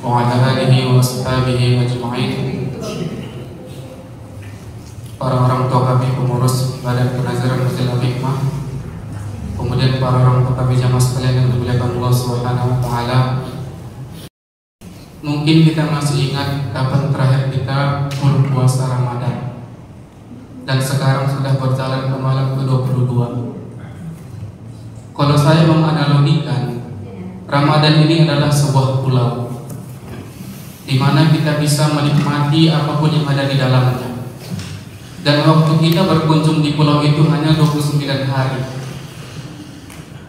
وعلى آله وأصحابه أجمعين. Para orang tua kami pengurus Badan Penazaran Masjid Al-Hikmah, kemudian para orang tua kami jamaah sekalian yang dimuliakan Allah Subhanahu wa taala. Mungkin kita masih ingat kapan terakhir kita berpuasa Ramadan. Dan sekarang sudah berjalan ke malam ke-22. Kalau saya menganalogikan, Ramadan ini adalah sebuah pulau di mana kita bisa menikmati apapun yang ada di dalamnya. Dan waktu kita berkunjung di pulau itu hanya 29 hari.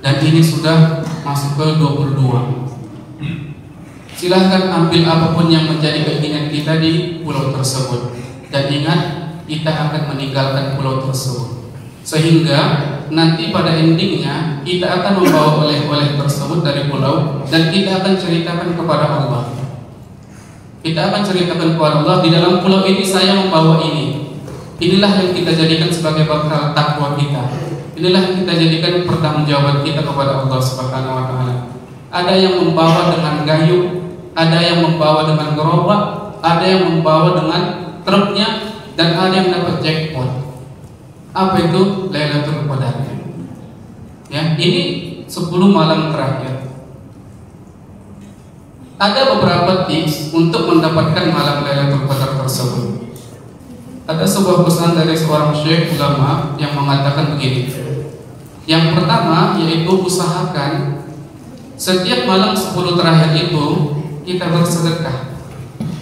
Dan ini sudah masuk ke 22. Silahkan ambil apapun yang menjadi keinginan kita di pulau tersebut. Dan ingat, kita akan meninggalkan pulau tersebut. Sehingga nanti pada endingnya kita akan membawa oleh-oleh tersebut dari pulau. Dan kita akan ceritakan kepada Allah. Kita akan ceritakan kepada Allah, di dalam pulau ini saya membawa ini. Inilah yang kita jadikan sebagai bekal takwa kita. Inilah yang kita jadikan pertanggungjawaban kita kepada Allah Subhanahu wa taala. Ada yang membawa dengan gayung, ada yang membawa dengan gerobak, ada yang membawa dengan truknya, dan ada yang dapat jackpot. Apa itu Lailatul Qadar? Ya, ini 10 malam terakhir. Ada beberapa tips untuk mendapatkan malam Lailatul Qadar tersebut. Ada sebuah pesan dari seorang syekh ulama yang mengatakan begini. Yang pertama yaitu usahakan setiap malam 10 terakhir itu kita bersedekah.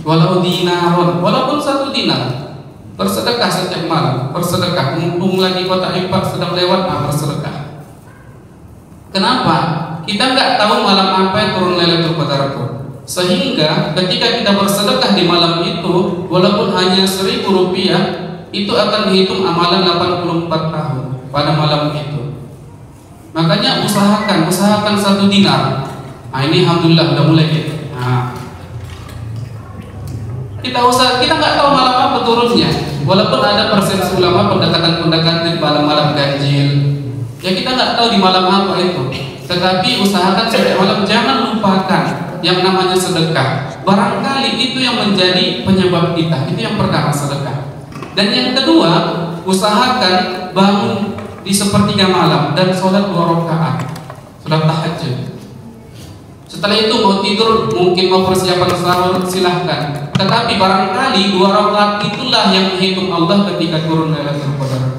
Walau dinaron, walaupun 1 dinar. Bersedekah setiap malam, bersedekah. Mumpung lagi kota infak sedang lewat, bersedekah. Kenapa? Kita nggak tahu malam apa yang turun Lailatul Qadar itu. Sehingga ketika kita bersedekah di malam itu, walaupun hanya 1.000 rupiah, itu akan dihitung amalan 84 tahun pada malam itu. Makanya usahakan 1 dinar. Nah ini alhamdulillah udah mulai gitu. Nah, kita nggak tahu malam apa turunnya. Walaupun ada persepsi ulama pendekatan malam-malam ganjil, ya kita nggak tahu di malam apa itu. Tetapi usahakan setiap malam jangan lupakan yang namanya sedekah. Barangkali itu yang menjadi penyebab kita. Itu yang pertama, sedekah. Dan yang kedua, usahakan bangun di sepertiga malam dan sholat 2 rakaat, sholat tahajud. Setelah itu mau tidur, mungkin mau persiapan sahur, silahkan. Tetapi barangkali 2 rakaat itulah yang dihitung Allah ketika turun Lailatul Qadar.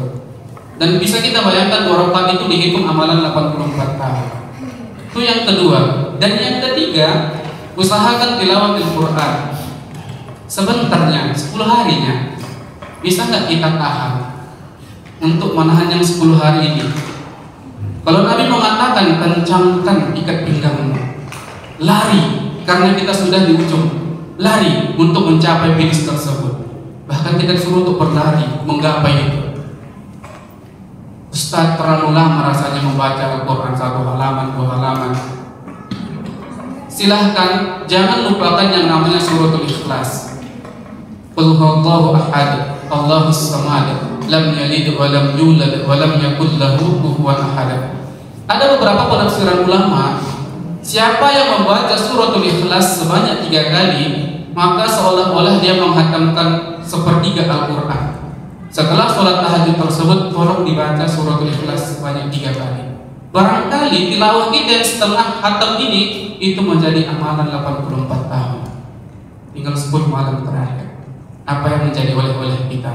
Dan bisa kita bayangkan 2 rakaat itu dihitung amalan 84 tahun. Itu yang kedua. Dan yang ketiga, usahakan tilawatil Quran sebentarnya, 10 harinya. Bisa nggak kita tahan untuk menahan yang 10 hari ini? Kalau Nabi mengatakan kencangkan ikat pinggangmu, lari karena kita sudah di ujung, lari untuk mencapai finish tersebut. Bahkan kita disuruh untuk berlari menggapai itu. Ustaz terlalu lama rasanya membaca Al-Quran 1 halaman, 2 halaman. Silahkan jangan lupakan yang namanya suratul Ikhlas. Qul huwallahu ahad, Allahus samad, lam yalid wa lam yulad wa lam yakul lahu kufuwan ahad. Ada beberapa penafsiran ulama, siapa yang membaca suratul Ikhlas sebanyak 3 kali, maka seolah-olah dia menghatamkan sepertiga Al-Quran. Setelah sholat tahajud tersebut, tolong dibaca suratul Ikhlas sebanyak 3 kali. Barangkali tilawah kita yang setengah khatam ini itu menjadi amalan 84 tahun. Tinggal 10 malam terakhir. Apa yang menjadi oleh-oleh kita?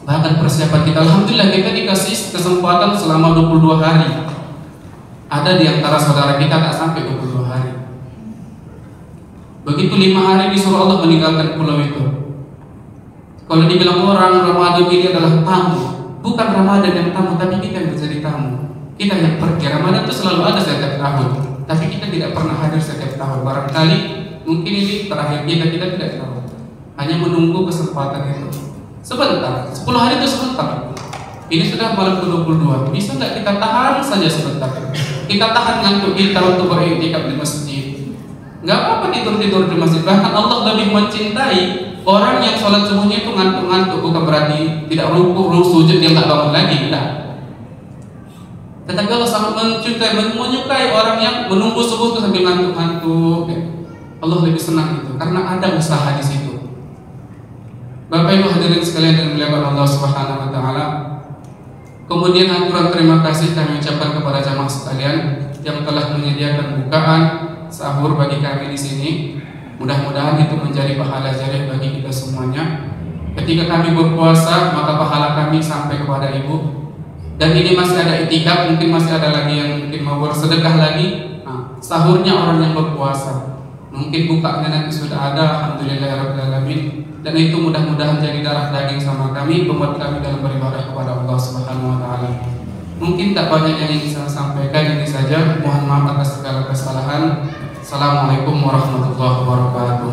Bahkan persiapan kita, alhamdulillah kita dikasih kesempatan selama 22 hari. Ada di antara saudara kita tak sampai 22 hari. Begitu 5 hari disuruh Allah meninggalkan pulau itu. Kalau dibilang orang Ramadan ini adalah tamu, bukan Ramadan yang tamu, tapi kita yang menjadi tamu. Kita yang pergi. Ramadan itu selalu ada setiap tahun, tapi kita tidak pernah hadir setiap tahun. Barangkali mungkin ini terakhir kita tidak tahu. Hanya menunggu kesempatan itu. Sebentar, 10 hari itu sebentar. Ini sudah malam ke-22. Bisa nggak kita tahan saja sebentar? Kita tahan ngantuk kita untuk beriktikaf di masjid. Nggak apa-apa tidur-tidur di masjid. Bahkan Allah lebih mencintai orang yang sholat subuhnya itu ngantuk-ngantuk. Bukan berarti tidak rukuk, sujud, dia nggak bangun lagi, enggak. Tetapi Allah sangat menyukai orang yang menunggu subuh itu sambil ngantuk-ngantuk. Allah lebih senang itu karena ada usaha di situ. Bapak Ibu hadirin sekalian dan dimuliakan Allah Subhanahu wa taala. Kemudian aturan terima kasih kami ucapkan kepada jamaah sekalian yang telah menyediakan bukaan sahur bagi kami di sini. Mudah-mudahan itu menjadi pahala jariah bagi kita semuanya. Ketika kami berpuasa, maka pahala kami sampai kepada ibu. Dan ini masih ada itikaf, mungkin masih ada lagi yang mungkin mau bersedekah lagi. Nah, sahurnya orang yang berpuasa. Mungkin bukanya nanti sudah ada, alhamdulillahirrahmanirrahim. Dan itu mudah-mudahan jadi darah daging sama kami, membuat kami dalam beribadah kepada Allah Subhanahu wa taala. Mungkin tak banyak yang ingin saya sampaikan, ini saja. Mohon maaf atas segala kesalahan. Assalamualaikum warahmatullahi wabarakatuh.